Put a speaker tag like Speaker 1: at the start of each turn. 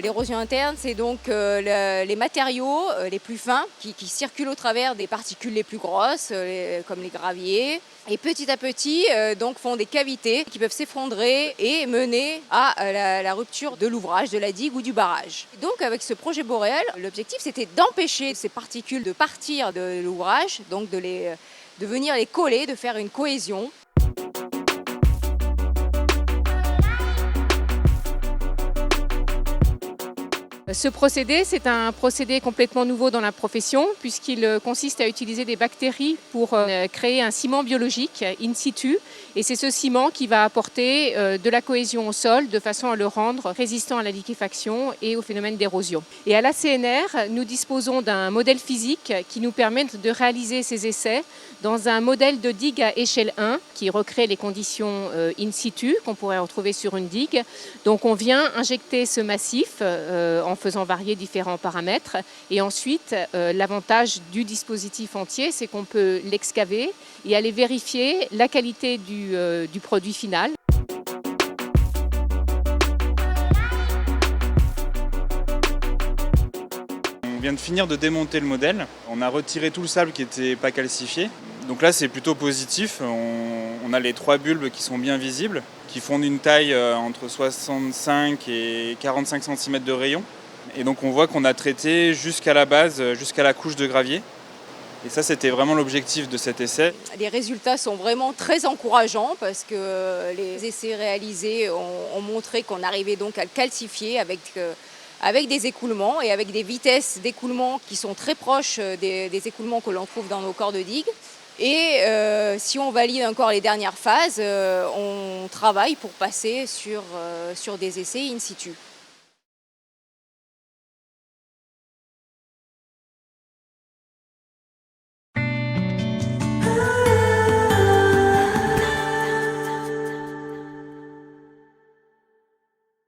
Speaker 1: L'érosion interne, c'est donc les matériaux les plus fins qui circulent au travers des particules les plus grosses, comme les graviers. Et petit à petit, donc font des cavités qui peuvent s'effondrer et mener à la rupture de l'ouvrage, de la digue ou du barrage. Donc avec ce projet Boréal, l'objectif c'était d'empêcher ces particules de partir de l'ouvrage, donc de venir les coller, de faire une cohésion.
Speaker 2: Ce procédé, c'est un procédé complètement nouveau dans la profession puisqu'il consiste à utiliser des bactéries pour créer un ciment biologique in situ. Et c'est ce ciment qui va apporter de la cohésion au sol de façon à le rendre résistant à la liquéfaction et au phénomène d'érosion. Et à la CNR, nous disposons d'un modèle physique qui nous permet de réaliser ces essais dans un modèle de digue à échelle 1 qui recrée les conditions in situ qu'on pourrait retrouver sur une digue. Donc on vient injecter ce massif en faisant varier différents paramètres. Et ensuite, l'avantage du dispositif entier, c'est qu'on peut l'excaver et aller vérifier la qualité du produit final.
Speaker 3: On vient de finir de démonter le modèle. On a retiré tout le sable qui n'était pas calcifié. Donc là, c'est plutôt positif. On a les 3 bulbes qui sont bien visibles, qui font une taille entre 65 et 45 cm de rayon. Et donc on voit qu'on a traité jusqu'à la base, jusqu'à la couche de gravier. Et ça, c'était vraiment l'objectif de cet essai.
Speaker 1: Les résultats sont vraiment très encourageants parce que les essais réalisés ont montré qu'on arrivait donc à le calcifier avec des écoulements et avec des vitesses d'écoulement qui sont très proches des écoulements que l'on trouve dans nos corps de digue. Et si on valide encore les dernières phases, on travaille pour passer sur des essais in situ.